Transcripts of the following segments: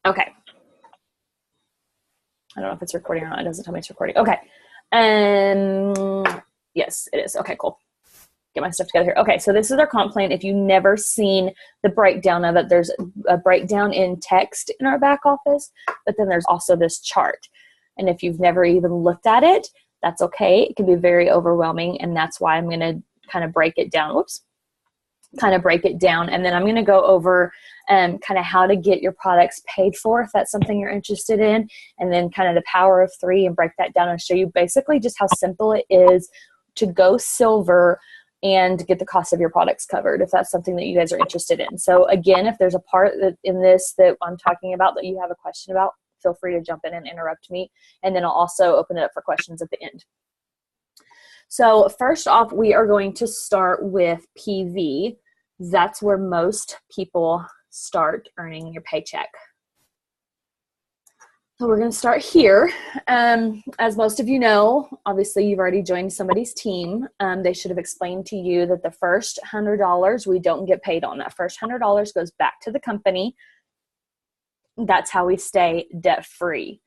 Okay. I don't know if it's recording or not. It doesn't tell me it's recording. Okay. Yes, it is. Okay, cool. Get my stuff together here. Okay, so this is our comp plan. If you've never seen the breakdown of it, there's a breakdown in text in our back office, but then there's also this chart. And if you've never even looked at it, that's okay. It can be very overwhelming, and that's why I'm going to kind of break it down. Kind of break it down, and then I'm going to go over kind of how to get your products paid for if that's something you're interested in, and then kind of the power of 3 and break that down and show you basically just how simple it is to go silver and get the cost of your products covered if that's something that you guys are interested in. So again, if there's a part in this that I'm talking about that you have a question about, feel free to jump in and interrupt me, and then I'll also open it up for questions at the end. So first off, we are going to start with PV. That's where most people start earning your paycheck. So we're going to start here. As most of you know, obviously you've already joined somebody's team. They should have explained to you that the first $100 we don't get paid on. That first $100 goes back to the company. That's how we stay debt-free.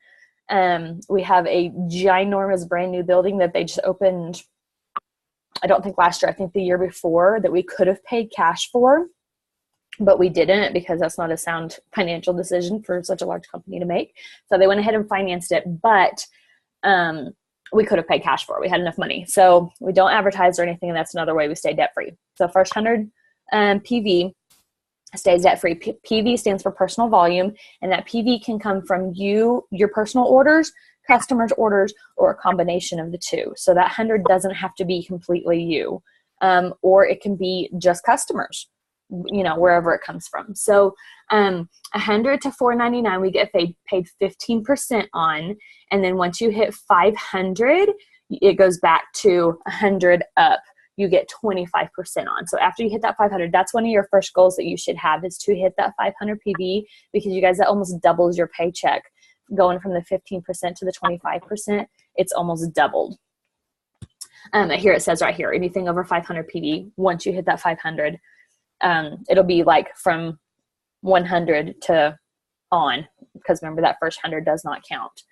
We have a ginormous brand new building that they just opened, I don't think last year, I think the year before, that we could have paid cash for, but we didn't because that's not a sound financial decision for such a large company to make. So they went ahead and financed it, but we could have paid cash for it. We had enough money. So we don't advertise or anything, and that's another way we stay debt-free. So first 100 PV stays debt-free. PV stands for personal volume, and that PV can come from your personal orders, customers' orders, or a combination of the two. So that 100 doesn't have to be completely you, or it can be just customers, wherever it comes from. So 100 to $4.99 we get paid 15% on, and then once you hit 500, it goes back to 100 up. You get 25% on. So after you hit that 500, that's one of your first goals that you should have, is to hit that 500 PV, because you guys, that almost doubles your paycheck. Going from the 15% to the 25%, it's almost doubled. Here it says right here, anything over 500 PV, once you hit that 500, it'll be like from 100 to on, because remember that first 100 does not count.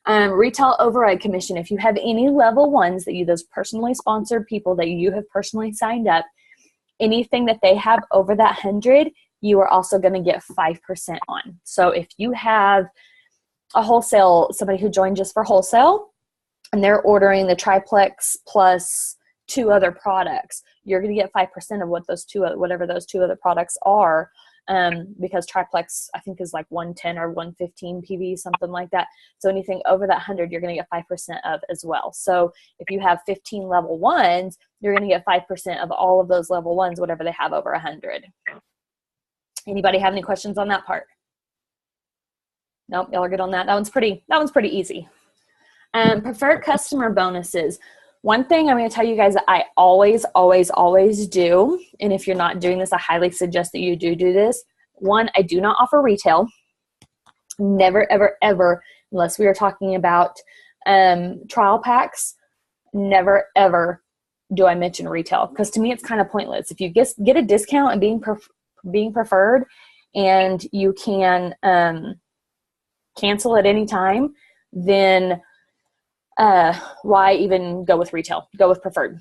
Retail override commission. If you have any level ones that those personally sponsored people that you have personally signed up, anything that they have over that 100, you are also going to get 5% on. So if you have a wholesale, somebody who joined just for wholesale, and they're ordering the triplex plus 2 other products, you're going to get 5% of whatever those 2 other products are, because triplex, I think, is like 110 or 115 PV, something like that. So anything over that 100, you're going to get 5% of as well. So if you have 15 level ones, you're going to get 5% of all of those level ones, whatever they have over 100. Anybody have any questions on that part? Nope, y'all are good on that. That one's pretty easy. Preferred customer bonuses. One thing I'm going to tell you guys that I always, always, always do, and if you're not doing this, I highly suggest that you do this. One, I do not offer retail. Never, ever, ever, unless we are talking about trial packs, never, ever do I mention retail, because to me it's kind of pointless. If you get a discount and being preferred, and you can cancel at any time, then why even go with retail? Go with preferred.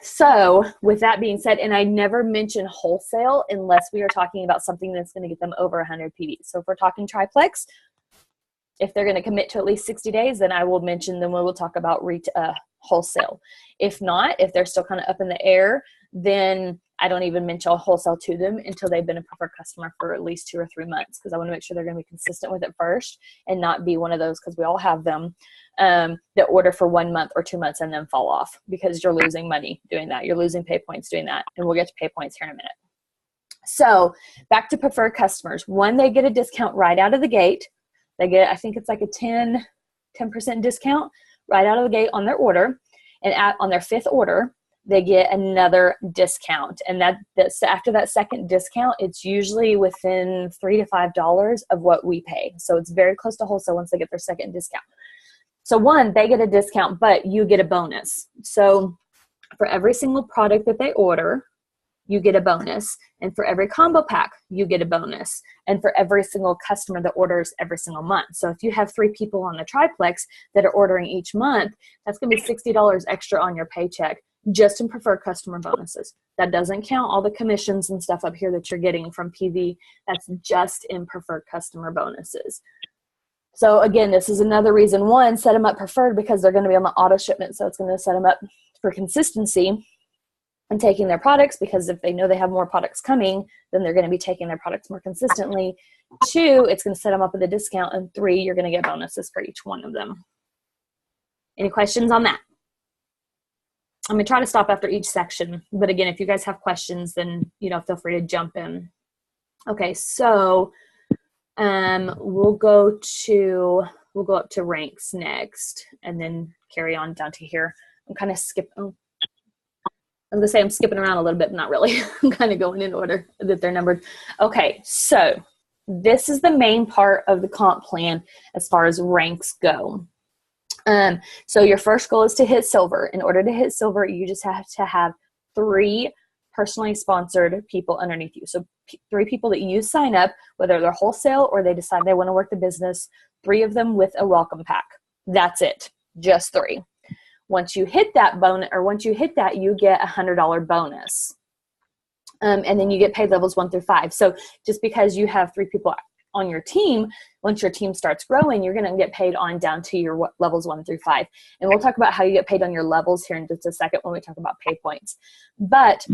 So with that being said, and I never mention wholesale unless we are talking about something that's going to get them over 100 PV. So if we're talking triplex, if they're going to commit to at least 60 days, then I will mention them when we'll talk about wholesale. If not, if they're still kind of up in the air, then I don't even mention wholesale to them until they've been a preferred customer for at least 2 or 3 months, because I want to make sure they're going to be consistent with it first and not be one of those, because we all have them, that order for 1 month or 2 months and then fall off, because you're losing money doing that. You're losing pay points doing that. And we'll get to pay points here in a minute. So back to preferred customers. One, they get a discount right out of the gate. They get, I think it's like a 10% discount right out of the gate on their order. And on their 5th order, they get another discount. And that's after that second discount, it's usually within $3 to $5 of what we pay. So it's very close to wholesale once they get their second discount. So one, they get a discount, but you get a bonus. So for every single product that they order, you get a bonus. And for every combo pack, you get a bonus. And for every single customer that orders every single month. So if you have 3 people on the triplex that are ordering each month, that's going to be $60 extra on your paycheck just in preferred customer bonuses. That doesn't count all the commissions and stuff up here that you're getting from PV. That's just in preferred customer bonuses. So again, this is another reason, one, set them up preferred because they're going to be on the auto shipment. So it's going to set them up for consistency and taking their products, because if they know they have more products coming, then they're going to be taking their products more consistently. 2, it's going to set them up with a discount. And 3, you're going to get bonuses for each one of them. Any questions on that? I'm going to try to stop after each section. But again, if you guys have questions, then, feel free to jump in. Okay, so we'll go up to ranks next and then carry on down to here. I'm kind of skipping. I was going to say I'm skipping around a little bit, but not really. I'm kind of going in order that they're numbered. Okay, so this is the main part of the comp plan as far as ranks go. So your first goal is to hit silver. In order to hit silver, you just have to have 3 personally sponsored people underneath you. So 3 people that you sign up, whether they're wholesale or they decide they want to work the business, 3 of them with a welcome pack. That's it, just 3. Once you hit that you get a $100 bonus. And then you get paid levels 1 through 5. So just because you have 3 people on your team, once your team starts growing, you're going to get paid on down to your levels 1 through 5. And we'll talk about how you get paid on your levels here in just a second when we talk about pay points. But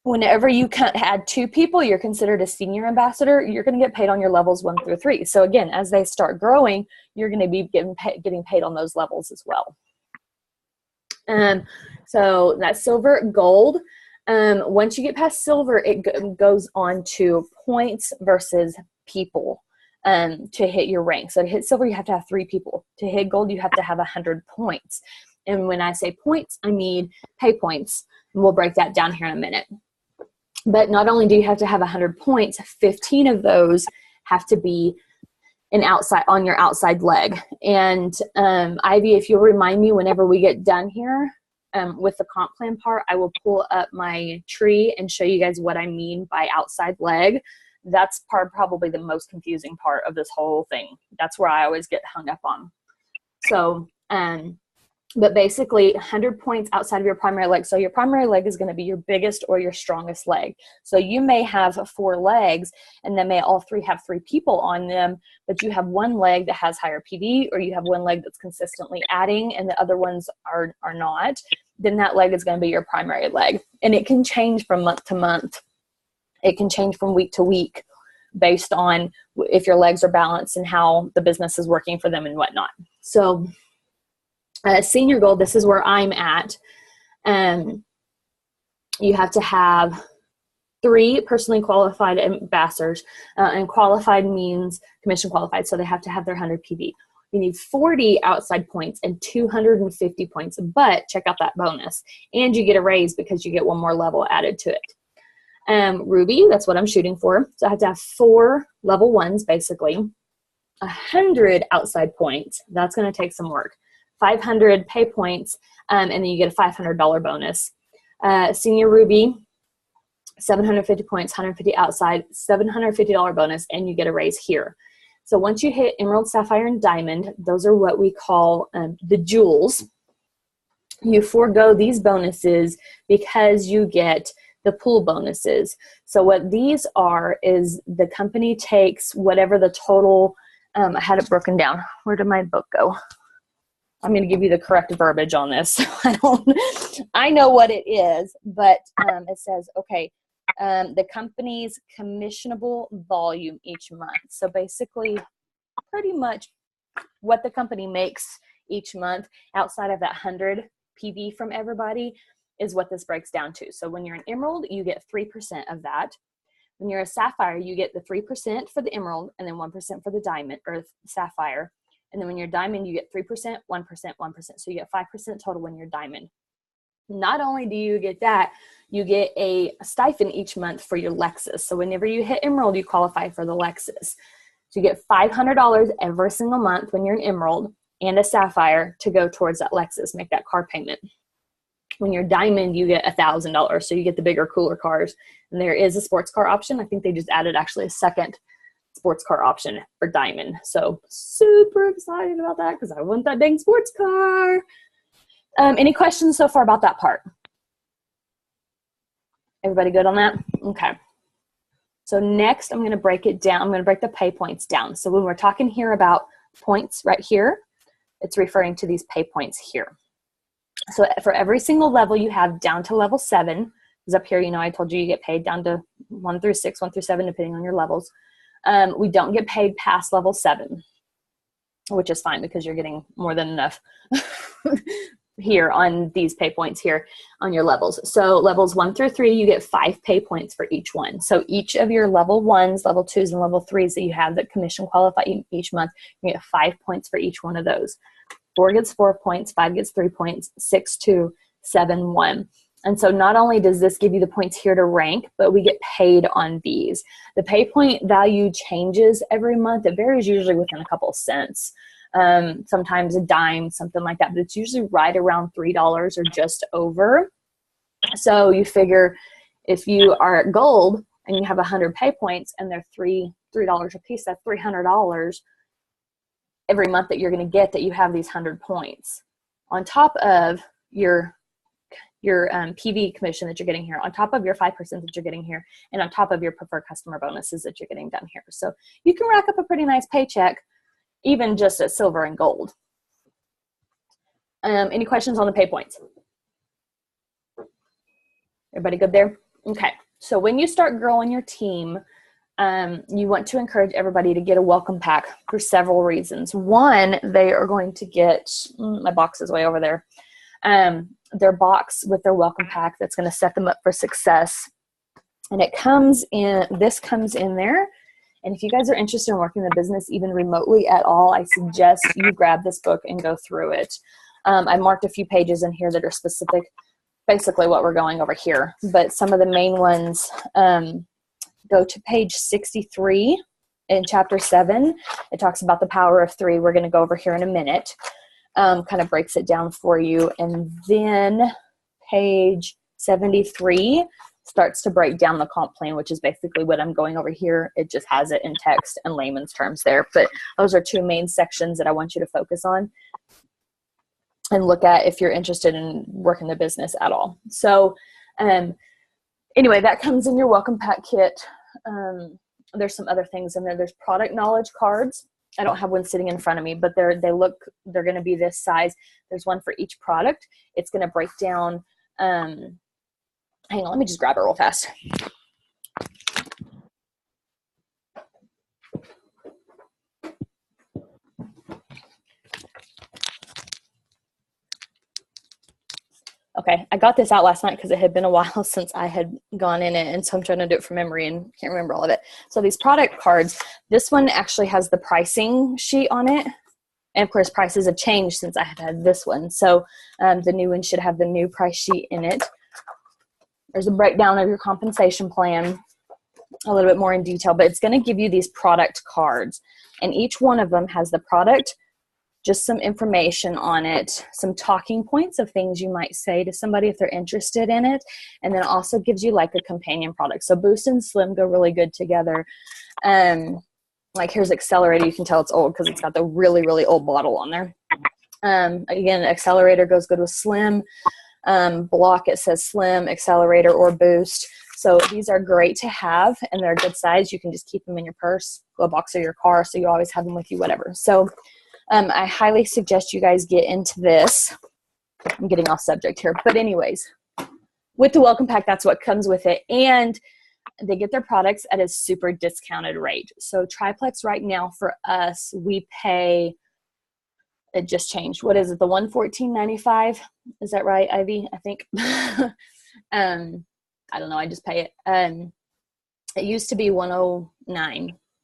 whenever you add 2 people, you're considered a senior ambassador. You're going to get paid on your levels 1 through 3. So again, as they start growing, you're going to be getting paid on those levels as well. So that's silver, gold. Once you get past silver, it goes on to points versus people to hit your rank. So to hit silver, you have to have 3 people. To hit gold, you have to have 100 points. And when I say points, I mean pay points. And we'll break that down here in a minute. But not only do you have to have 100 points, 15 of those have to be on your outside leg. And Ivy, if you'll remind me whenever we get done here with the comp plan part, I will pull up my tree and show you guys what I mean by outside leg. That's probably the most confusing part of this whole thing. That's where I always get hung up on. So, but basically 100 points outside of your primary leg. So your primary leg is going to be your biggest or your strongest leg. So you may have 4 legs and then may all 3 have 3 people on them, but you have 1 leg that has higher PV, or you have 1 leg that's consistently adding and the other ones are not, then that leg is going to be your primary leg. And it can change from month to month. It can change from week to week based on if your legs are balanced and how the business is working for them and whatnot. So senior gold, this is where I'm at. You have to have 3 personally qualified ambassadors, and qualified means commission qualified, so they have to have their 100 PV. You need 40 outside points and 250 points, but check out that bonus. And you get a raise because you get 1 more level added to it. Ruby, that's what I'm shooting for. So I have to have 4 level 1s, basically. 100 outside points. That's going to take some work. 500 pay points, and then you get a $500 bonus. Senior Ruby, 750 points, 150 outside, $750 bonus, and you get a raise here. So once you hit Emerald, Sapphire, and Diamond, those are what we call the jewels. You forego these bonuses because you get the pool bonuses. So what these are is the company takes whatever the total, I had it broken down. Where did my book go? I'm going to give you the correct verbiage on this. I know what it is, but it says, okay, the company's commissionable volume each month. So basically, pretty much what the company makes each month outside of that 100 PV from everybody is what this breaks down to. So when you're an Emerald, you get 3% of that. When you're a Sapphire, you get the 3% for the Emerald and then 1% for the Diamond or Sapphire. And then when you're Diamond, you get 3%, 1%, 1%. So you get 5% total when you're Diamond. Not only do you get that, you get a stipend each month for your Lexus. So whenever you hit Emerald, you qualify for the Lexus. So you get $500 every single month when you're an Emerald and a Sapphire to go towards that Lexus, make that car payment. When you're diamond, you get $1,000. So you get the bigger, cooler cars. And there is a sports car option. I think they just added actually a second sports car option for diamond. So super excited about that because I want that dang sports car. Any questions so far about that part? Everybody good on that? Okay. So next I'm going to break it down. I'm going to break the pay points down. So when we're talking here about points right here, it's referring to these pay points here. So for every single level you have down to level 7, because up here, you know, I told you get paid down to 1 through 6, 1 through 7, depending on your levels. We don't get paid past level 7, which is fine because you're getting more than enough here on these pay points here on your levels. So levels 1 through 3, you get 5 pay points for each one. So each of your level 1s, level 2s, and level 3s that you have that commission qualify each month, you get 5 points for each one of those. 4 gets 4 points, 5 gets 3 points, 6, 2, 7, 1. And so not only does this give you the points here to rank, but we get paid on these. The pay point value changes every month. It varies usually within a couple cents. Sometimes a dime, something like that, but it's usually right around $3 or just over. So you figure if you are at gold and you have 100 pay points and they're $3 a piece, that's $300 every month that you're going to get that you have these 100 points on top of your PV commission that you're getting here, on top of your 5% that you're getting here, and on top of your preferred customer bonuses that you're getting done here. So you can rack up a pretty nice paycheck even just at silver and gold. Any questions on the pay points? Everybody good there? Okay. So when you start growing your team, you want to encourage everybody to get a welcome pack for several reasons. One, they are going to get, my box is way over there, their box with their welcome pack that's going to set them up for success. And it comes in, this comes in there. And if you guys are interested in working in the business even remotely at all, I suggest you grab this book and go through it. I marked a few pages in here that are specific, basically what we're going over here. But some of the main ones, go to page 63 in chapter 7. It talks about the power of 3. We're going to go over here in a minute. Kind of breaks it down for you. And then page 73 starts to break down the comp plan, which is basically what I'm going over here. It just has it in text and layman's terms there. But those are 2 main sections that I want you to focus on and look at if you're interested in working the business at all. So anyway, that comes in your welcome pack kit. There's some other things in there. There's product knowledge cards. I don't have one sitting in front of me, but they're going to be this size. There's one for each product. It's going to break down, hang on, let me just grab it real fast. Okay, I got this out last night because it had been a while since I had gone in it, and so I'm trying to do it from memory and can't remember all of it. So these product cards, this one actually has the pricing sheet on it, and of course prices have changed since I have had this one. So the new one should have the new price sheet in it. There's a breakdown of your compensation plan, a little bit more in detail, but it's going to give you these product cards, and each one of them has the product, just some information on it, some talking points of things you might say to somebody if they're interested in it, and then also gives you like a companion product. So Boost and Slim go really good together. Like here's Accelerator. You can tell it's old because it's got the really, really old bottle on there. Again, Accelerator goes good with Slim. Block, it says Slim, Accelerator, or Boost. So these are great to have, and they're a good size. You can just keep them in your purse, glove box, or your car, so you always have them with you, whatever. So I highly suggest you guys get into this. I'm getting off subject here. But anyways, with the welcome pack, that's what comes with it. And they get their products at a super discounted rate. So Triplex right now for us, we pay, it just changed. What is it? The $114.95? Is that right, Ivy? I think. I don't know. I just pay it. It used to be $109.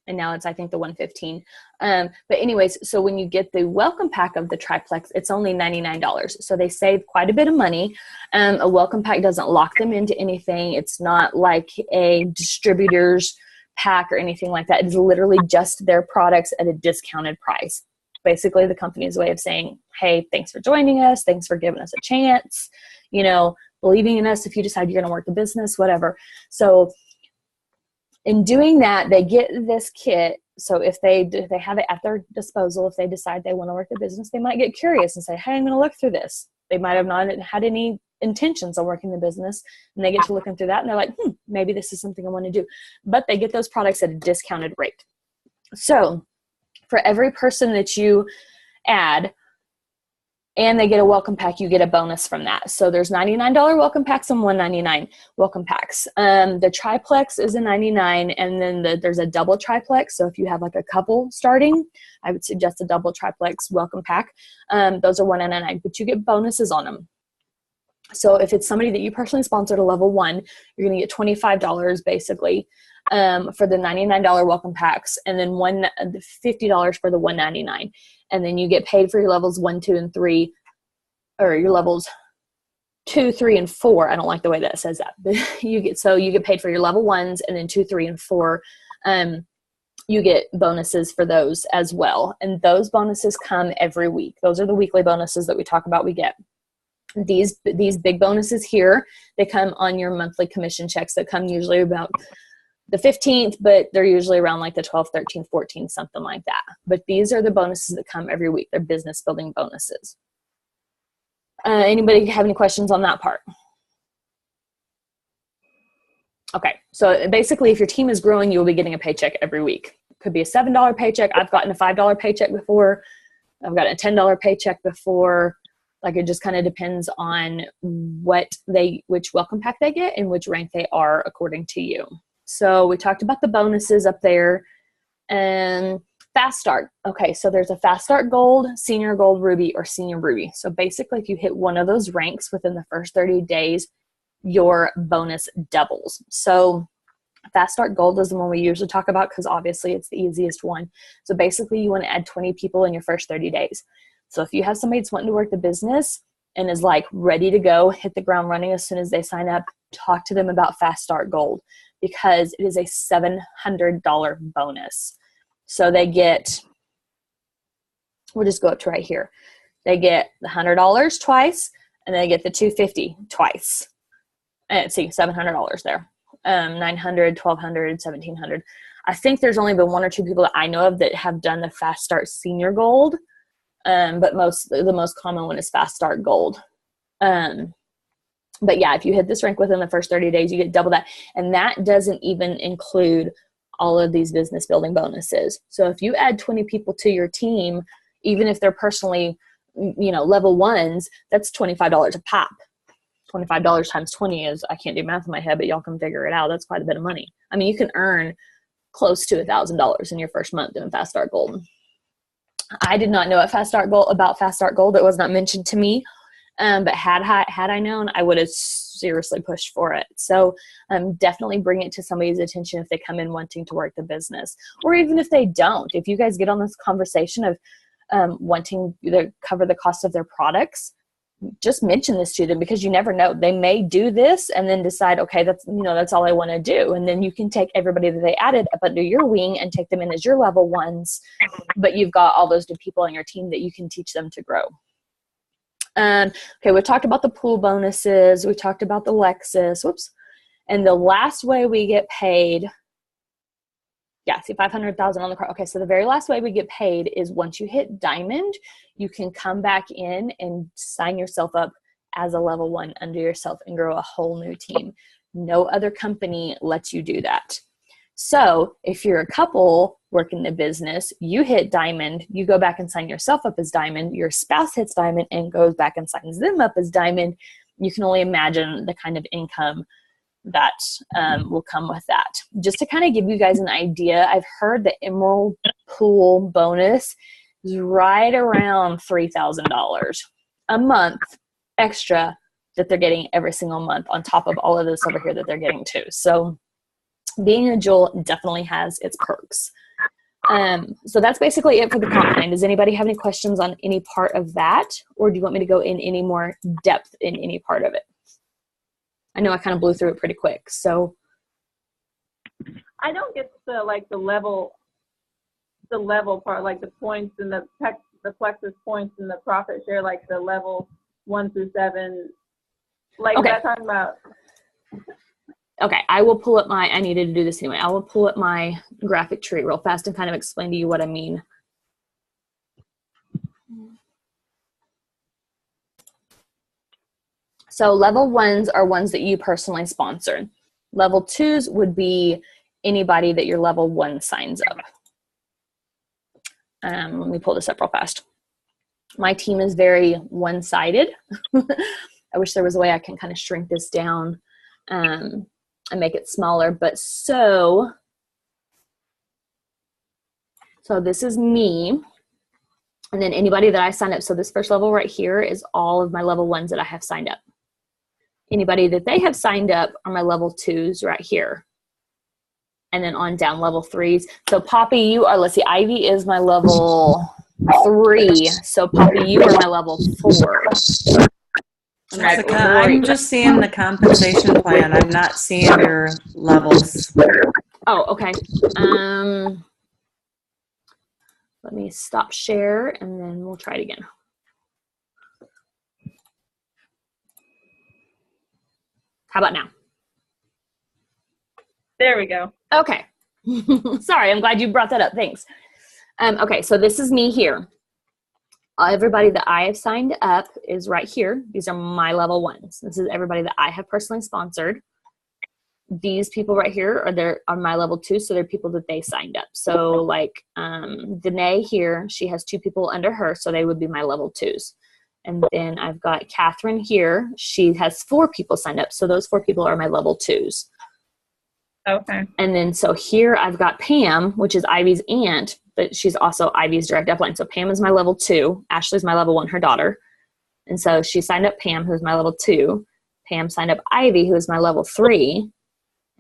And now it's, I think, the $115. But anyways, so when you get the welcome pack of the Triplex, it's only $99. So they save quite a bit of money. A welcome pack doesn't lock them into anything. It's not like a distributor's pack or anything like that. It's literally just their products at a discounted price. Basically, the company's way of saying, hey, thanks for joining us. Thanks for giving us a chance, believing in us if you decide you're going to work the business, whatever. So in doing that, they get this kit. So if they have it at their disposal, if they decide they want to work the business, they might get curious and say, hey, I'm going to look through this. They might have not had any intentions of working the business, and they get to looking through that and they're like, maybe this is something I want to do. But they get those products at a discounted rate. So for every person that you add and they get a welcome pack, you get a bonus from that. So there's $99 welcome packs and $199 welcome packs. The triplex is a $99, and then there's a double triplex. So if you have like a couple starting, I would suggest a double triplex welcome pack. Those are $199, but you get bonuses on them. So if it's somebody that you personally sponsored a level 1, you're going to get $25 basically for the $99 welcome packs, and then $50 for the $199. And then you get paid for your levels 1, 2, and 3, or your levels 2, 3, and 4. I don't like the way that says that, but you get paid for your level 1s, and then 2, 3, and 4. You get bonuses for those as well. And those bonuses come every week. Those are the weekly bonuses that we talk about we get. These big bonuses here, they come on your monthly commission checks that come usually about the 15th, but they're usually around like the 12th, 13th, 14th, something like that. But these are the bonuses that come every week. They're business building bonuses. Anybody have any questions on that part? Okay, so basically if your team is growing, you will be getting a paycheck every week. Could be a $7 paycheck. I've gotten a $5 paycheck before. I've gotten a $10 paycheck before. Like, it just kind of depends on which welcome pack they get and which rank they are according to you. So we talked about the bonuses up there. And Fast Start. Okay, so there's a Fast Start Gold, Senior Gold, Ruby, or Senior Ruby. So basically, if you hit one of those ranks within the first 30 days, your bonus doubles. So Fast Start Gold is the one we usually talk about because obviously it's the easiest one. So basically, you want to add 20 people in your first 30 days. So if you have somebody that's wanting to work the business and is like ready to go, hit the ground running as soon as they sign up, talk to them about Fast Start Gold because it is a $700 bonus. So they get, we'll just go up to right here. They get the $100 twice, and they get the $250 twice. And see, $700 there. $900, $1,200, $1,700. I think there's only been 1 or 2 people that I know of that have done the Fast Start Senior Gold. But the most common one is Fast Start Gold. But yeah, if you hit this rank within the first 30 days, you get double that. And that doesn't even include all of these business building bonuses. So if you add 20 people to your team, even if they're personally, level 1s, that's $25 a pop. $25 times 20 is, I can't do math in my head, but y'all can figure it out. That's quite a bit of money. I mean, you can earn close to $1,000 in your first month doing Fast Start Gold. I did not know about Fast Start Gold. It was not mentioned to me. But had I known, I would have seriously pushed for it. So definitely bring it to somebody's attention if they come in wanting to work the business, or even if they don't. If you guys get on this conversation of wanting to cover the cost of their products, just mention this to them because you never know. They may do this and then decide, okay, that's all I want to do. And then you can take everybody that they added up under your wing and take them in as your level 1s, but you've got all those new people on your team that you can teach them to grow. Okay, we talked about the pool bonuses. We talked about the Lexus. And the last way we get paid, see, 500,000 on the car. Okay, so the very last way we get paid is once you hit Diamond, you can come back in and sign yourself up as a level 1 under yourself and grow a whole new team. No other company lets you do that. So if you're a couple working the business, you hit Diamond, you go back and sign yourself up as Diamond, your spouse hits Diamond and goes back and signs them up as Diamond. You can only imagine the kind of income that will come with that. Just to kind of give you guys an idea, I've heard the Emerald Pool bonus is right around $3,000 a month extra that they're getting every single month on top of all of this over here that they're getting too. So being a Jewel definitely has its perks. So that's basically it for the comp plan. Does anybody have any questions on any part of that? Or do you want me to go in any more depth in any part of it? I know I kind of blew through it pretty quick. So I don't get the level part, like the points and the the plexus points and the profit share, like the level 1 through 7? Like, Okay. is that talking about? Okay, I will pull up I needed to do this anyway. I will pull up my graphic tree real fast and kind of explain to you what I mean. So level 1s are ones that you personally sponsored. Level 2s would be anybody that your level 1 signs up. Let me pull this up real fast. My team is very one-sided. I wish there was a way I can kind of shrink this down and make it smaller. But so this is me. And then anybody that I signed up. So this first level right here is all of my level 1s that I have signed up. Anybody that they have signed up are my level 2s right here. And then on down level 3s. So Poppy, you are, let's see, Ivy is my level 3. So Poppy, you are my level 4. Jessica, I'm just seeing the compensation plan. I'm not seeing your levels. Oh, okay. Let me stop share and then we'll try it again. How about now? There we go. Okay. Sorry, I'm glad you brought that up. Thanks. Okay, so this is me here. Everybody that I have signed up is right here. These are my level 1s. This is everybody that I have personally sponsored. These people right here are my level 2, so they're people that they signed up. So like Danae here, she has 2 people under her, so they would be my level 2s. And then I've got Catherine here. She has 4 people signed up, so those 4 people are my level 2s. Okay. And then so here I've got Pam, which is Ivy's aunt, but she's also Ivy's direct upline. So Pam is my level 2. Ashley's my level 1, her daughter. And so she signed up Pam, who's my level 2. Pam signed up Ivy, who is my level 3.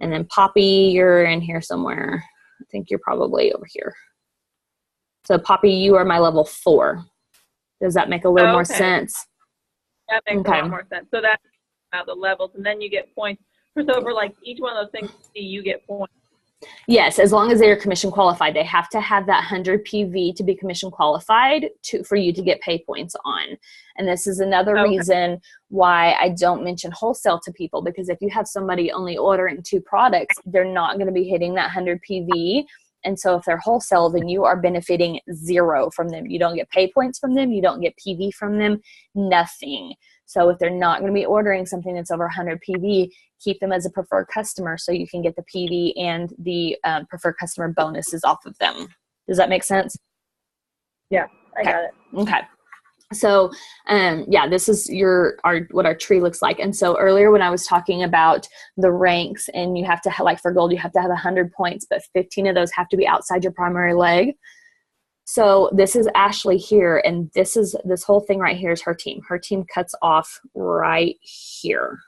And then Poppy, you're in here somewhere. I think you're probably over here. So Poppy, you are my level 4. Does that make a little more sense? That makes a lot more sense. So that's about the levels, and then you get points. So for like each one of those things, you get points. Yes, as long as they are commission qualified. They have to have that 100 PV to be commission qualified for you to get pay points on. And this is another reason why I don't mention wholesale to people, because if you have somebody only ordering 2 products, they're not going to be hitting that 100 PV. And so if they're wholesale, then you are benefiting 0 from them. You don't get pay points from them. You don't get PV from them, nothing. So if they're not going to be ordering something that's over 100 PV, keep them as a preferred customer so you can get the PV and the preferred customer bonuses off of them. Does that make sense? Yeah, I got it. Okay. So, yeah, this is what our tree looks like. And so earlier when I was talking about the ranks, and you have to like for gold, you have to have 100 points, but 15 of those have to be outside your primary leg. So this is Ashley here, and this whole thing right here is her team. Her team cuts off right here.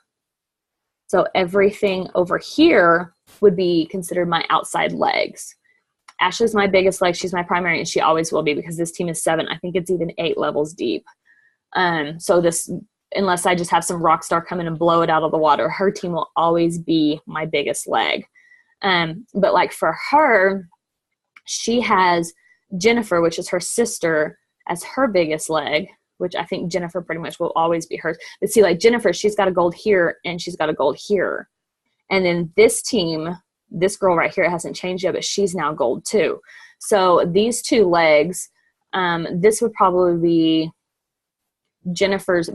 So everything over here would be considered my outside legs. Ashley's my biggest leg. She's my primary, and she always will be because this team is 7. I think it's even 8 levels deep. So this, unless I just have some rock star come in and blow it out of the water, her team will always be my biggest leg. But like for her, she has Jennifer, which is her sister, as her biggest leg, which I think Jennifer pretty much will always be hers. But see, like Jennifer, she's got a gold here and she's got a gold here. And then this team, this girl right here, it hasn't changed yet, but she's now gold too. So these 2 legs, this would probably be Jennifer's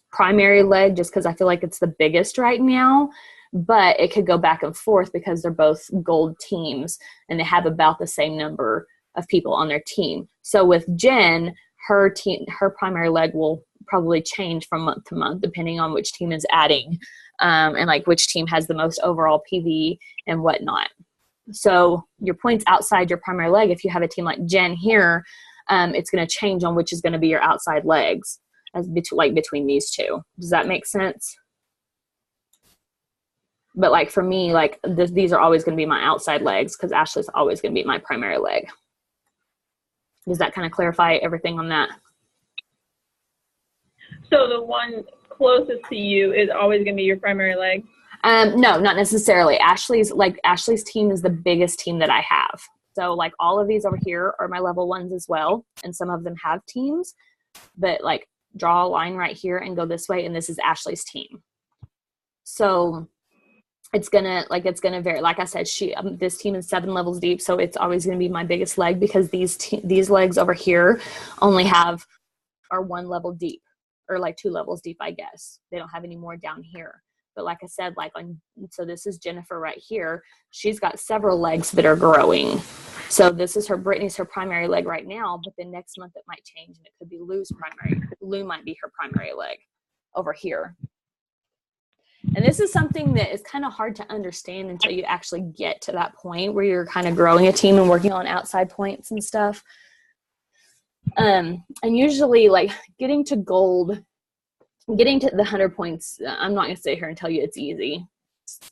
primary leg, just because I feel like it's the biggest right now. But it could go back and forth because they're both gold teams and they have about the same number of people on their team. So with Jen, her primary leg will probably change from month to month depending on which team is adding and like which team has the most overall PV and whatnot. So your points outside your primary leg, if you have a team like Jen here, it's going to change on which is going to be your outside legs between these 2. Does that make sense? But like for me, like these are always going to be my outside legs because Ashley's always going to be my primary leg. Does that kind of clarify everything on that? So the one closest to you is always going to be your primary leg? No, not necessarily. Ashley's team is the biggest team that I have. So like all of these over here are my level 1s as well. And some of them have teams, but like draw a line right here and go this way. And this is Ashley's team. So it's gonna vary. Like I said, this team is 7 levels deep. So it's always going to be my biggest leg, because these legs over here only are 1 level deep, or like 2 levels deep, I guess. They don't have any more down here. But like I said, so this is Jennifer right here. She's got several legs that are growing. So this is Brittany's her primary leg right now, but then next month it might change and it could be Lou's primary. Lou might be her primary leg over here. And this is something that is kind of hard to understand until you actually get to that point where you're kind of growing a team and working on outside points and stuff. And usually like getting to gold, getting to the 100 points, I'm not going to sit here and tell you it's easy.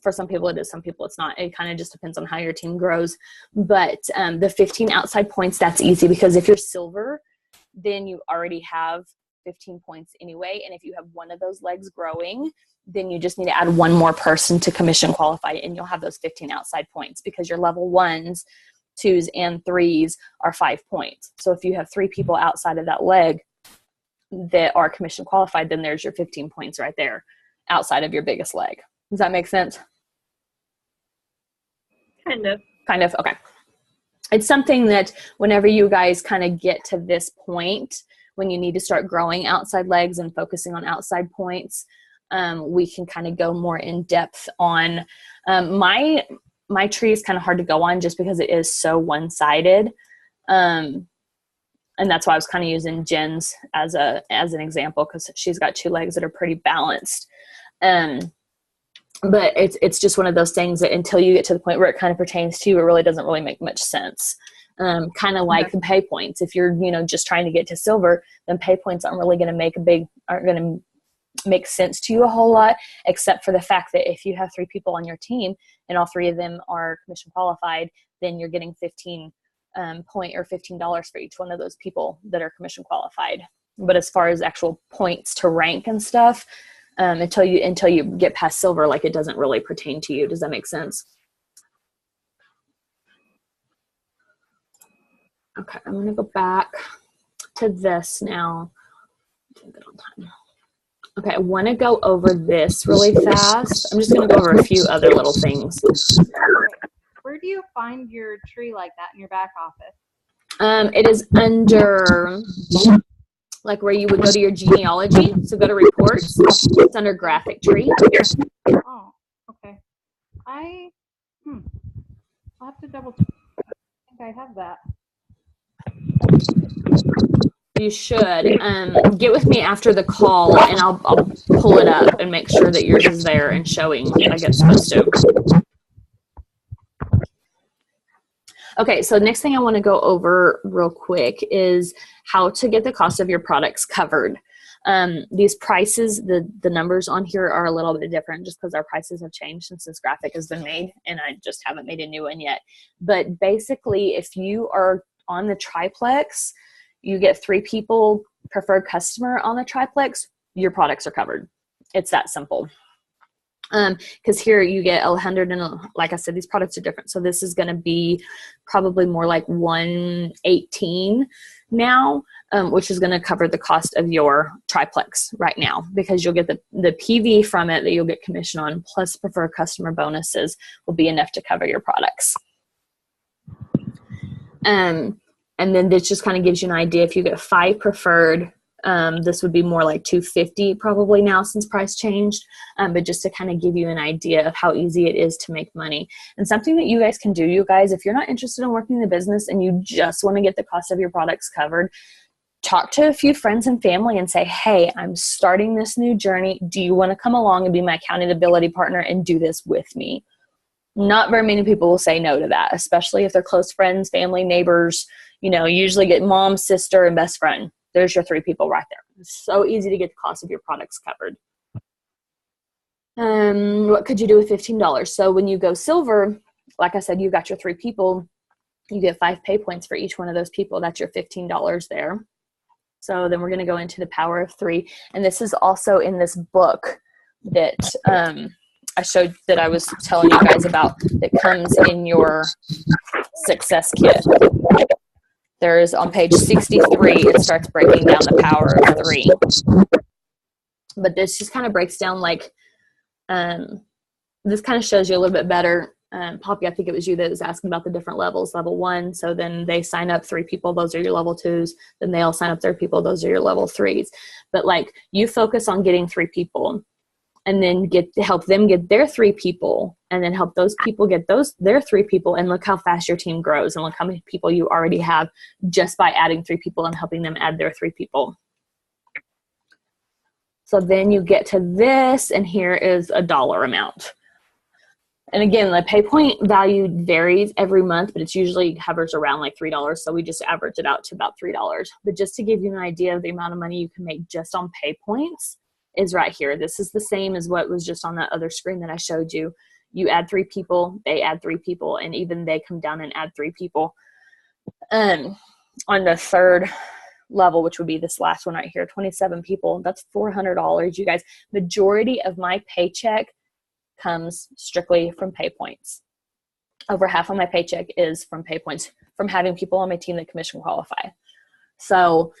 For some people it is, some people it's not. It kind of just depends on how your team grows. But the 15 outside points, that's easy, because if you're silver, then you already have 15 points anyway. And if you have one of those legs growing, then you just need to add 1 more person to commission qualify, and you'll have those 15 outside points, because your level 1s, 2s, and 3s are 5 points. So if you have 3 people outside of that leg that are commission qualified, then there's your 15 points right there outside of your biggest leg. Does that make sense? Kind of. Okay. It's something that whenever you guys kind of get to this point, when you need to start growing outside legs and focusing on outside points, we can kind of go more in depth on. My tree is kind of hard to go on just because it is so one-sided. And that's why I was kind of using Jen's as an example, because she's got 2 legs that are pretty balanced. But it's just one of those things that until you get to the point where it kind of pertains to you, it really doesn't really make much sense. Kind of like the pay points. If you're, just trying to get to silver, then pay points aren't really going to aren't going to make sense to you a whole lot, except for the fact that if you have 3 people on your team and all 3 of them are commission qualified, then you're getting 15 point or $15 for each one of those people that are commission qualified. But as far as actual points to rank and stuff, until you get past silver, like it doesn't really pertain to you. Does that make sense? Okay, I'm going to go back to this now. Okay, I want to go over this really fast. I'm just going to go over a few other little things. Where do you find your tree like that in your back office? It is under, like where you would go to your genealogy. So go to reports. It's under graphic tree. Oh, okay. I'll have to double check. I think I have that. You should. Get with me after the call, and I'll pull it up and make sure that yours is there and showing like it's supposed to. Okay, so next thing I want to go over real quick is how to get the cost of your products covered. These prices, the numbers on here are a little bit different just because our prices have changed since this graphic has been made, and I just haven't made a new one yet. But basically, if you are on the triplex, you get 3 people preferred customer on the triplex, your products are covered. It's that simple. Because here you get 100, and like I said, these products are different. So this is going to be probably more like 118 now, which is going to cover the cost of your triplex right now, because you'll get the PV from it that you'll get commission on, plus preferred customer bonuses will be enough to cover your products. And then this just kind of gives you an idea. If you get 5 preferred, this would be more like $250 probably now since price changed. But just to kind of give you an idea of how easy it is to make money. And something that you guys can do, you guys, if you're not interested in working in the business and you just want to get the cost of your products covered, talk to a few friends and family and say, hey, I'm starting this new journey. Do you want to come along and be my accountability partner and do this with me? Not very many people will say no to that, especially if they're close friends, family, neighbors. Usually get mom, sister, and best friend. There's your 3 people right there. It's so easy to get the cost of your products covered. What could you do with $15? So when you go silver, like I said, you got your 3 people. You get 5 pay points for each one of those people. That's your $15 there. So then we're going to go into the power of 3. And this is also in this book that I showed, that I was telling you guys about, that comes in your success kit. There's on page 63, it starts breaking down the power of 3. But this just kind of breaks down like, this kind of shows you a little bit better. Poppy, I think it was you that was asking about the different levels. Level 1, so then they sign up 3 people, those are your level 2s. Then they all sign up 3 people, those are your level 3s. But like, you focus on getting 3 people, and then help them get their 3 people, and then help those people get their 3 people, and look how fast your team grows, and look how many people you already have just by adding 3 people and helping them add their 3 people. So then you get to this, and here is a dollar amount. And again, the pay point value varies every month, but it's usually hovers around like $3. So we just average it out to about $3. But just to give you an idea of the amount of money you can make just on pay points is right here. This is the same as what was just on that other screen that I showed you. You add 3 people, they add 3 people, and even they come down and add 3 people. On the third level, which would be this last one right here, 27 people, that's $400. You guys, majority of my paycheck comes strictly from pay points. Over half of my paycheck is from pay points, from having people on my team that commission qualify. So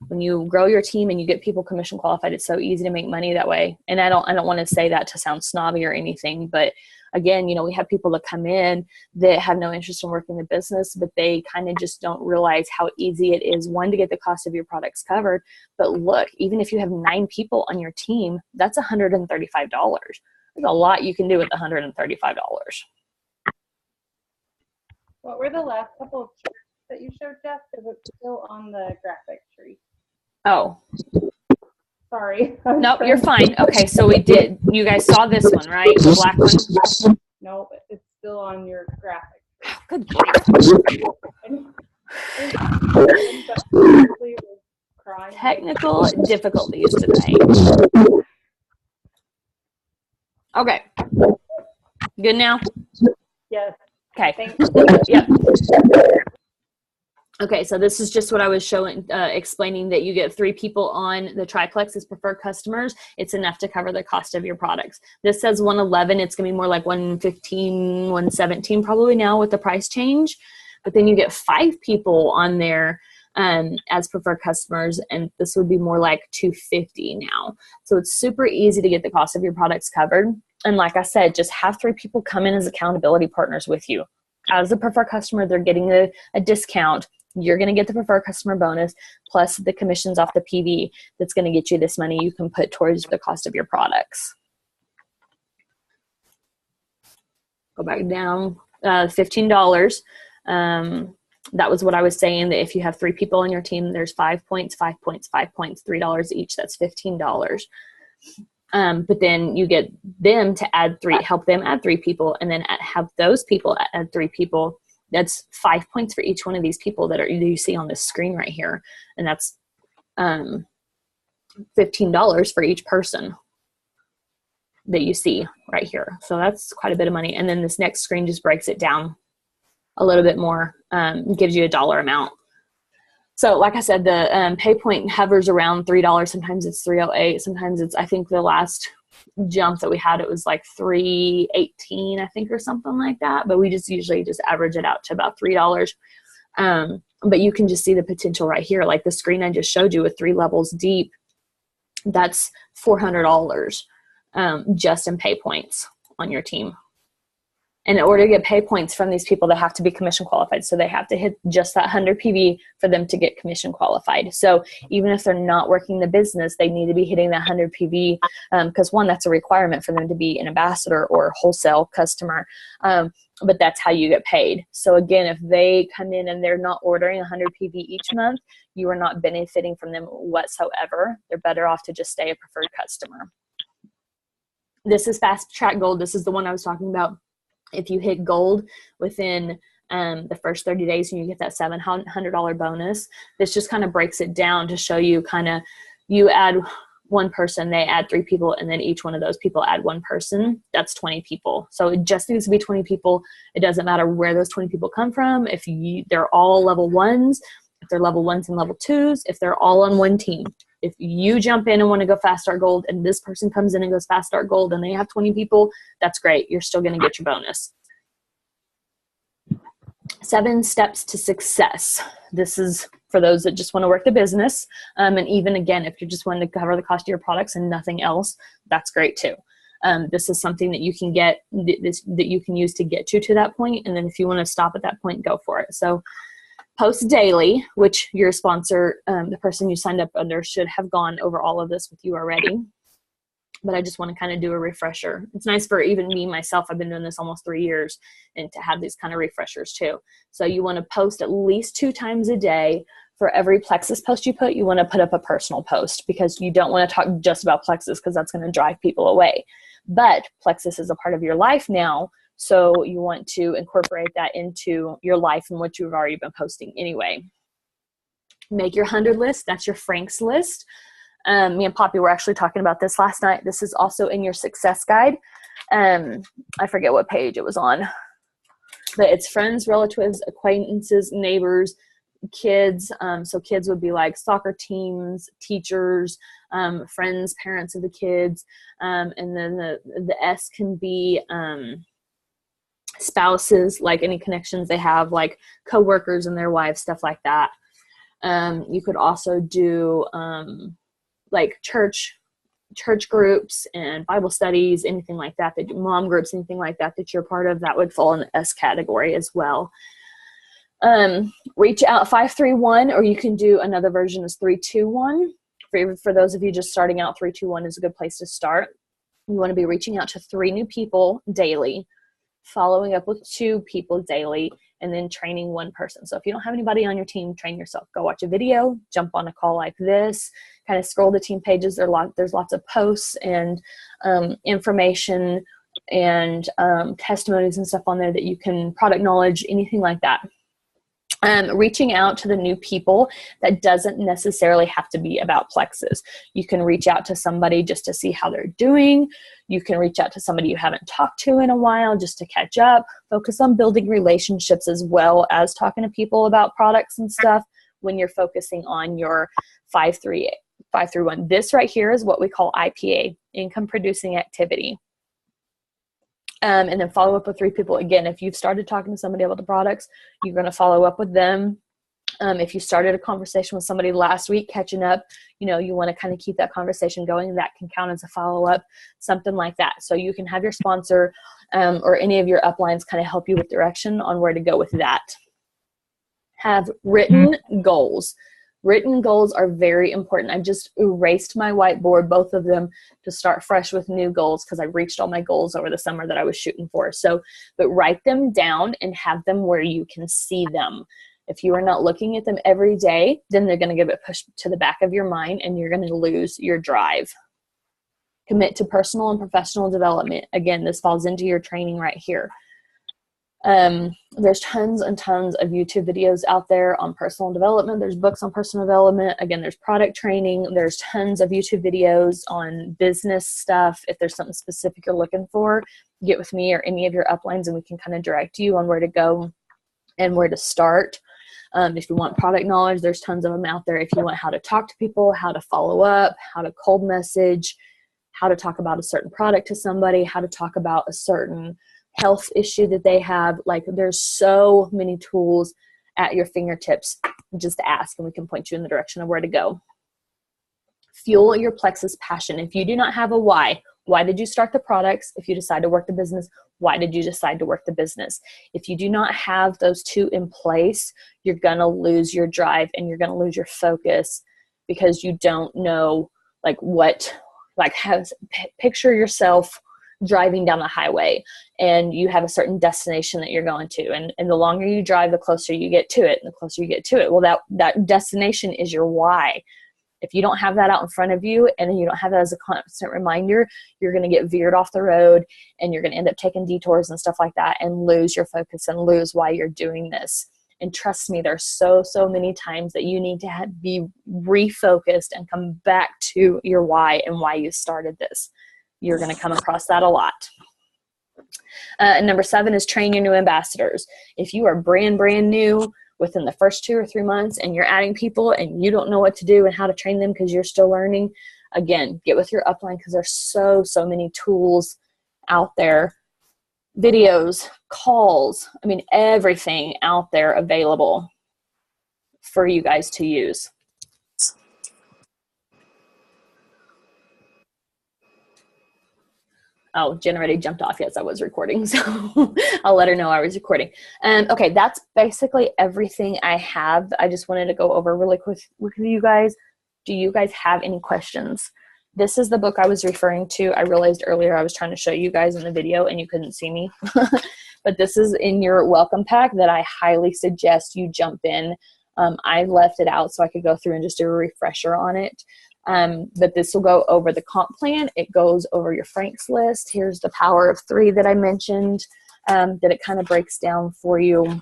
when you grow your team and you get people commission qualified, it's so easy to make money that way. And I don't want to say that to sound snobby or anything, but again, you know, we have people that come in that have no interest in working the business, but they kind of just don't realize how easy it is, one, to get the cost of your products covered. But look, even if you have 9 people on your team, that's $135. There's a lot you can do with $135. What were the last couple of charts that you showed, Jeff? Because it's still on the graphic tree. Oh. Sorry. Nope, you're fine. Okay, so you guys saw this one, right? The black one? No, it's still on your graphic. Good grief. Technical difficulties today. Okay. Good now? Yes. Okay. Yep. Okay, so this is just what I was showing, explaining that you get 3 people on the triplex as preferred customers. It's enough to cover the cost of your products. This says 111. It's going to be more like 115, 117 probably now with the price change. But then you get 5 people on there as preferred customers, and this would be more like 250 now. So it's super easy to get the cost of your products covered. And like I said, just have 3 people come in as accountability partners with you. As a preferred customer, they're getting a discount. You're going to get the preferred customer bonus plus the commissions off the PV that's going to get you this money you can put towards the cost of your products. Go back down, $15. That was what I was saying, that if you have 3 people on your team, there's 5 points, 5 points, 5 points, $3 each. That's $15. But then you get them to add 3, help them add 3 people, and then have those people add 3 people. That's 5 points for each one of these people that you see on this screen right here. And that's $15 for each person that you see right here. So that's quite a bit of money. And then this next screen just breaks it down a little bit more, gives you a dollar amount. So like I said, the pay point hovers around $3. Sometimes it's $3.08. Sometimes it's, I think the last jump that we had, it was like $3.18, I think, or something like that. But we just usually just average it out to about $3. But you can just see the potential right here. Like the screen I just showed you with 3 levels deep, that's $400 just in pay points on your team. And in order to get pay points from these people, they have to be commission qualified. So they have to hit just that 100 PV for them to get commission qualified. So even if they're not working the business, they need to be hitting that 100 PV because, one, that's a requirement for them to be an ambassador or a wholesale customer. But that's how you get paid. So again, if they come in and they're not ordering 100 PV each month, you are not benefiting from them whatsoever. They're better off to just stay a preferred customer. This is Fast Track Gold. This is the one I was talking about. If you hit gold within the first 30 days and you get that $700 bonus, this just kind of breaks it down to show you kind of, you add 1 person, they add 3 people, and then each one of those people add 1 person. That's 20 people. So it just needs to be 20 people. It doesn't matter where those 20 people come from. If they're all level 1s, if they're level 1s and level 2s, if they're all on one team. If you jump in and want to go Fast Start Gold and this person comes in and goes Fast Start Gold and they have 20 people, that's great. You're still going to get your bonus. 7 steps to success. This is for those that just want to work the business. And even again, if you're just wanting to cover the cost of your products and nothing else, that's great too. This is something that you can get, that you can use to get you to that point. And then if you want to stop at that point, go for it. So post daily, which your sponsor, the person you signed up under, should have gone over all of this with you already. But I just want to kind of do a refresher. It's nice for even me, myself, I've been doing this almost 3 years, and to have these kind of refreshers too. So you want to post at least 2 times a day. For every Plexus post you put, you want to put up a personal post, because you don't want to talk just about Plexus, because that's going to drive people away. But Plexus is a part of your life now, so you want to incorporate that into your life and what you've already been posting anyway. Make your 100 list. That's your Frank's list. Me and Poppy were actually talking about this last night. This is also in your success guide. I forget what page it was on, but it's friends, relatives, acquaintances, neighbors, kids. So kids would be like soccer teams, teachers, friends, parents of the kids. And then the S can be spouses, like any connections they have, like coworkers and their wives, stuff like that. You could also do like church groups and Bible studies, anything like that, mom groups, anything like that that you're part of, that would fall in the S category as well. Reach out 531, or you can do another version is 321. For those of you just starting out, 321 is a good place to start. You want to be reaching out to 3 new people daily, following up with 2 people daily, and then training 1 person. So if you don't have anybody on your team, train yourself. Go watch a video, jump on a call like this, kind of scroll the team pages. There's lots of posts and information and testimonies and stuff on there that you can, product knowledge, anything like that. Reaching out to the new people, that doesn't necessarily have to be about Plexus. You can reach out to somebody just to see how they're doing. You can reach out to somebody you haven't talked to in a while just to catch up. Focus on building relationships as well as talking to people about products and stuff when you're focusing on your 531. This right here is what we call IPA, income producing activity. And then follow up with 3 people. Again, if you've started talking to somebody about the products, you're going to follow up with them. If you started a conversation with somebody last week, catching up, you want to kind of keep that conversation going, and that can count as a follow-up, something like that. So you can have your sponsor or any of your uplines kind of help you with direction on where to go with that. Have written goals. Written goals are very important. I just erased my whiteboard, both of them, to start fresh with new goals, because I reached all my goals over the summer that I was shooting for. But write them down and have them where you can see them. If you are not looking at them every day, then they're going to get pushed to the back of your mind, and you're going to lose your drive. Commit to personal and professional development. Again, this falls into your training right here. There's tons and tons of YouTube videos out there on personal development. There's books on personal development. Again, there's product training. There's tons of YouTube videos on business stuff. If there's something specific you're looking for, get with me or any of your uplines, and we can kind of direct you on where to go and where to start. If you want product knowledge, there's tons of them out there. If you want how to talk to people, how to follow up, how to cold message, how to talk about a certain product to somebody, how to talk about a certain health issue that they have, like there's so many tools at your fingertips. Just ask and we can point you in the direction of where to go. Fuel your Plexus passion. If you do not have a why did you start the products? If you decide to work the business, why did you decide to work the business? If you do not have those 2 in place, you're going to lose your drive and you're going to lose your focus, because you don't know picture yourself driving down the highway and you have a certain destination that you're going to, and the longer you drive, the closer you get to it, and the closer you get to it, well, that destination is your why. If you don't have that out in front of you, and then you don't have that as a constant reminder, you're going to get veered off the road, and you're going to end up taking detours and stuff like that, and lose your focus and lose why you're doing this. And trust me, there's so many times that you need to be refocused and come back to your why and why you started this. You're going to come across that a lot. And number 7 is train your new ambassadors. If you are brand new within the first 2 or 3 months and you're adding people and you don't know what to do and how to train them because you're still learning, again, get with your upline, because there's so many tools out there videos, calls, I mean, everything out there available for you guys to use. Oh, Jen already jumped off. Yes, I was recording, so I'll let her know I was recording. Okay, that's basically everything I have. I just wanted to go over really quick with you guys. Do you guys have any questions? This is the book I was referring to. I realized earlier I was trying to show you guys in the video and you couldn't see me. But this is in your welcome pack that I highly suggest you jump in. I left it out so I could go through and just do a refresher on it. But this will go over the comp plan. It goes over your Frank's list. Here's the power of 3 that I mentioned, that it kind of breaks down for you.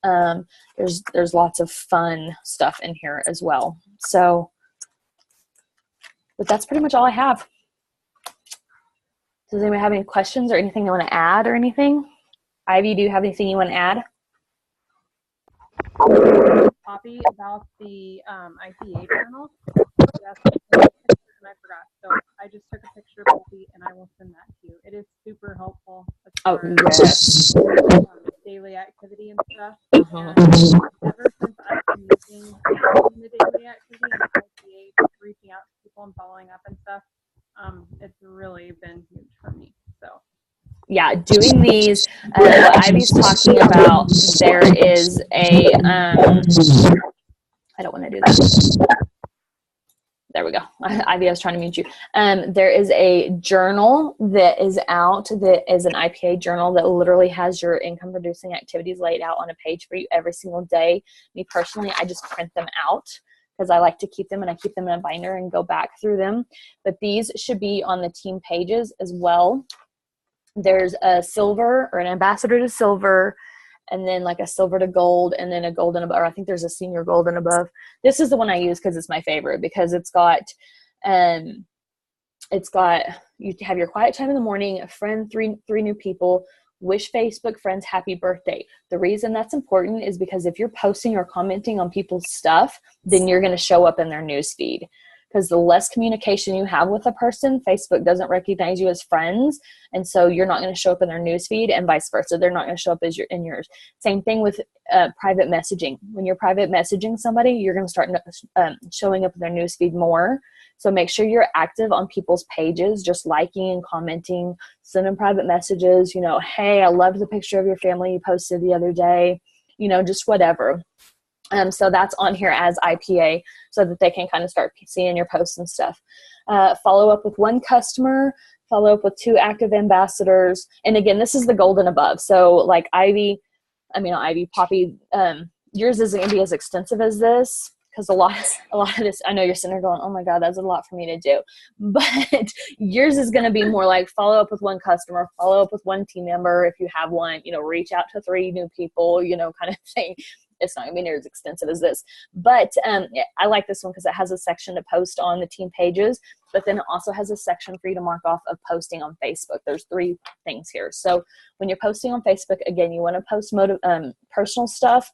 There's lots of fun stuff in here as well. So, but that's pretty much all I have. Does anyone have any questions or anything they want to add or anything? Ivy, do you have anything you want to add? Copy about the IPA journal. Yes, and I forgot. So I just took a picture of Poppy and I will send that to you. It is super helpful. Oh, yes. Daily activity and stuff. Mhm. And ever since I've been using the daily activity and IPA, just reaching out to people and following up and stuff, it's really been huge for me. So. Yeah, doing these, what Ivy's talking about, there is a, I don't want to do that. There we go. Ivy, I was trying to mute you. There is a journal that is out that is an IPA journal that literally has your income producing activities laid out on a page for you every single day. Me personally, I just print them out because I like to keep them, and I keep them in a binder and go back through them. But these should be on the team pages as well. There's a silver or an ambassador to silver, and then like a silver to gold, and then a gold and above, or I think there's a senior gold and above. This is the one I use because it's my favorite, because it's got, you have your quiet time in the morning, a friend, three new people, wish Facebook friends happy birthday. The reason that's important is because if you're posting or commenting on people's stuff, then you're going to show up in their newsfeed. Because the less communication you have with a person, Facebook doesn't recognize you as friends, and so you're not going to show up in their newsfeed, and vice versa. They're not going to show up as in yours. Same thing with private messaging. When you're private messaging somebody, you're going to start showing up in their newsfeed more. So make sure you're active on people's pages, just liking and commenting, sending private messages. You know, hey, I loved the picture of your family you posted the other day. You know, just whatever. So that's on here as IPA so that they can kind of start seeing your posts and stuff. Follow up with 1 customer, follow up with 2 active ambassadors. And again, this is the gold and above. So like Poppy, yours isn't going to be as extensive as this, because a lot of this, I know you're sitting there going, oh my God, that's a lot for me to do. But yours is going to be more like follow up with 1 customer, follow up with 1 team member if you have one, you know, reach out to 3 new people, you know, kind of thing. It's not going to be near as extensive as this. But I like this one because it has a section to post on the team pages, but then it also has a section for you to mark off of posting on Facebook. There's 3 things here. So when you're posting on Facebook, again, you want to post personal stuff,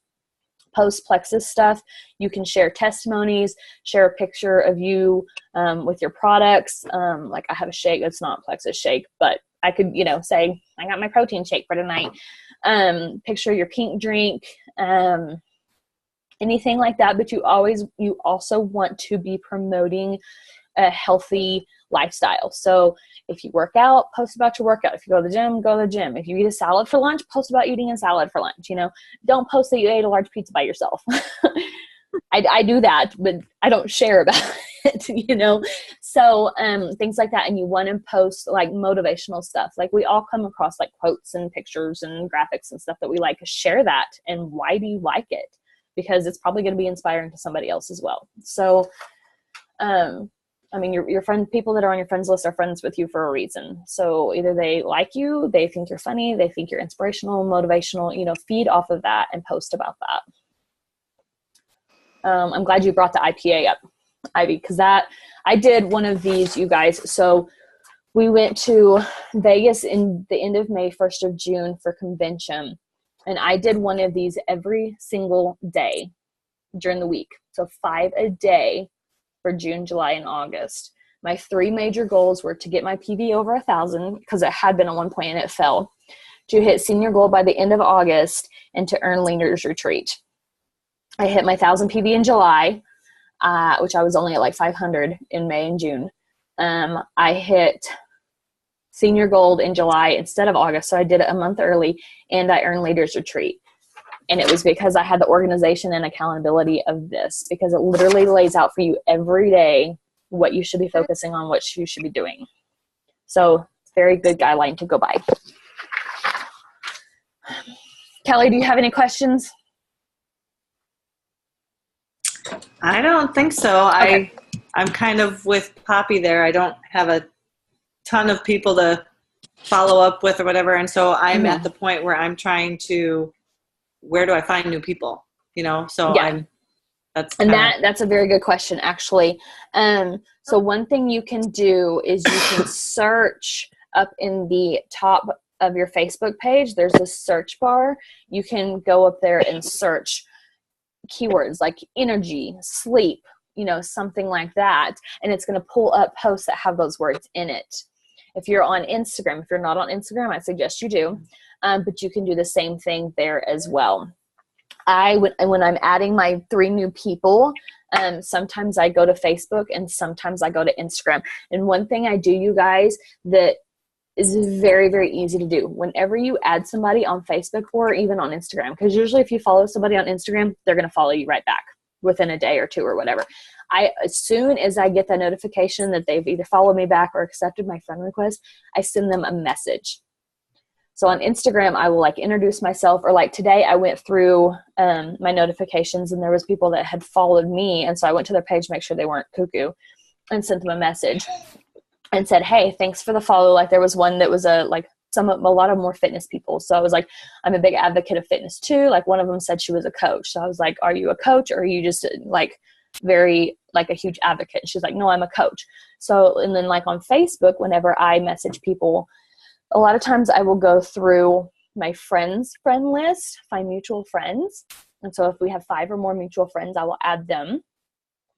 post Plexus stuff. You can share testimonies, share a picture of you with your products. Like I have a shake. It's not Plexus shake, but I could, you know, say I got my protein shake for tonight. Picture your pink drink, anything like that. But you also want to be promoting a healthy lifestyle. So if you work out, post about your workout. If you go to the gym, go to the gym. If you eat a salad for lunch, post about eating a salad for lunch. You know, don't post that you ate a large pizza by yourself. I do that, but I don't share about it, you know? So things like that. And you want to post like motivational stuff. Like we all come across like quotes and pictures and graphics and stuff that we like. Share that. And why do you like it? Because it's probably going to be inspiring to somebody else as well. So, I mean, your friend, people that are on your friends list are friends with you for a reason. So either they like you, they think you're funny, they think you're inspirational, motivational, you know, feed off of that and post about that. I'm glad you brought the IPA up, Ivy, because I did one of these, you guys. So we went to Vegas in the end of May, 1st of June for convention. And I did one of these every single day during the week. So 5 a day for June, July, and August. My 3 major goals were to get my PV over 1,000, because it had been at one point and it fell. to hit senior goal by the end of August and to earn leaders retreat. I hit my 1,000 PB in July, which I was only at like 500 in May and June. I hit senior gold in July instead of August, so I did it a month early, and I earned leaders retreat. And it was because I had the organization and accountability of this, because it literally lays out for you every day what you should be focusing on, what you should be doing. So it's a very good guideline to go by. Kelly, do you have any questions? I don't think so. Okay. I'm kind of with Poppy there. I don't have a ton of people to follow up with or whatever. And so I'm at the point where I'm trying to, where do I find new people? You know, so yeah. That's a very good question, actually. So one thing you can do is you can search up in the top of your Facebook page. There's a search bar. You can go up there and search keywords like energy, sleep, you know, something like that. And it's going to pull up posts that have those words in it. If you're on Instagram, if you're not on Instagram, I suggest you do. But you can do the same thing there as well. When I'm adding my 3 new people, sometimes I go to Facebook and sometimes I go to Instagram. And one thing I do, you guys, that is very, very easy to do. Whenever you add somebody on Facebook or even on Instagram, because usually if you follow somebody on Instagram, they're going to follow you right back within a day or 2 or whatever. As soon as I get that notification that they've either followed me back or accepted my friend request, I send them a message. So on Instagram, I will like introduce myself, or like today I went through my notifications and there was people that had followed me. And so I went to their page to make sure they weren't cuckoo and sent them a message and said, hey, thanks for the follow. Like there was one that was a lot of more fitness people. So I was like, I'm a big advocate of fitness too. Like one of them said she was a coach. So I was like, are you a coach or are you just like very like a huge advocate? And she's like, no, I'm a coach. So, and then like on Facebook, whenever I message people, a lot of times I will go through my friend list, find mutual friends. And so if we have 5 or more mutual friends, I will add them.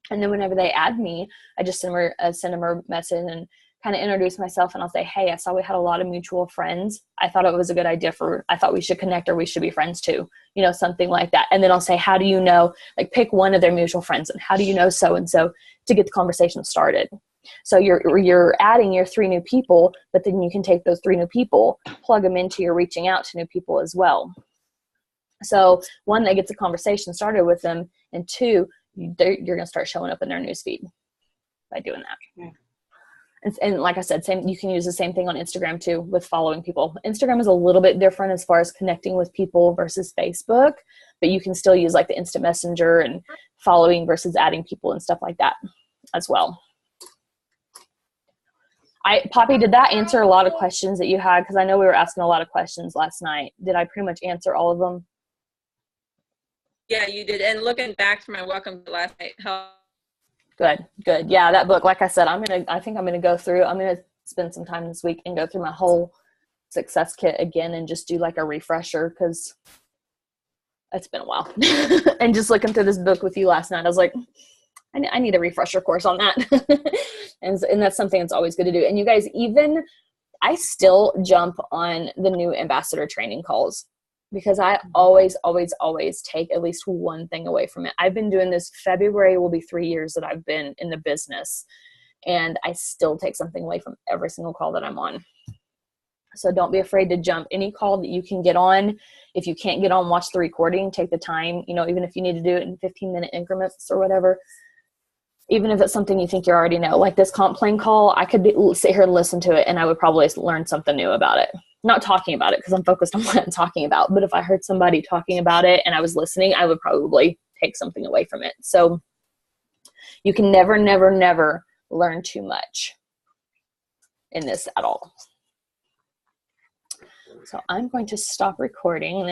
And then whenever they add me, I just send them a message and kind of introduce myself. And I'll say, hey, I saw we had a lot of mutual friends. I thought it was a good idea I thought we should connect, or we should be friends too, you know, something like that. And then I'll say, how do you know, like pick one of their mutual friends and how do you know so-and-so to get the conversation started. So you're adding your 3 new people, but then you can take those 3 new people, plug them into your reaching out to new people as well. So 1, that gets the conversation started with them, and 2, you're going to start showing up in their newsfeed by doing that. Yeah. And like I said, you can use the same thing on Instagram too with following people. Instagram is a little bit different as far as connecting with people versus Facebook, but you can still use like the instant messenger and following versus adding people and stuff like that as well. Poppy, did that answer a lot of questions that you had? Because I know we were asking a lot of questions last night. Did I pretty much answer all of them? Yeah, you did. And looking back to my welcome to last night, Good. Yeah, that book, like I said, I think I'm gonna go through. I'm gonna spend some time this week and go through my whole success kit again and just do like a refresher, because it's been a while. And just looking through this book with you last night, I was like, I need a refresher course on that. and that's something that's always good to do. And you guys, I still jump on the new ambassador training calls, because I always, always, always take at least one thing away from it. I've been doing this. February will be 3 years that I've been in the business, and I still take something away from every single call that I'm on. So don't be afraid to jump any call that you can get on. If you can't get on, watch the recording, take the time, you know, even if you need to do it in 15-minute increments or whatever. Even if it's something you think you already know, like this comp plan call, I could sit here and listen to it and I would probably learn something new about it. Not talking about it because I'm focused on what I'm talking about, but if I heard somebody talking about it and I was listening, I would probably take something away from it. So you can never, never, never learn too much in this at all. So I'm going to stop recording, and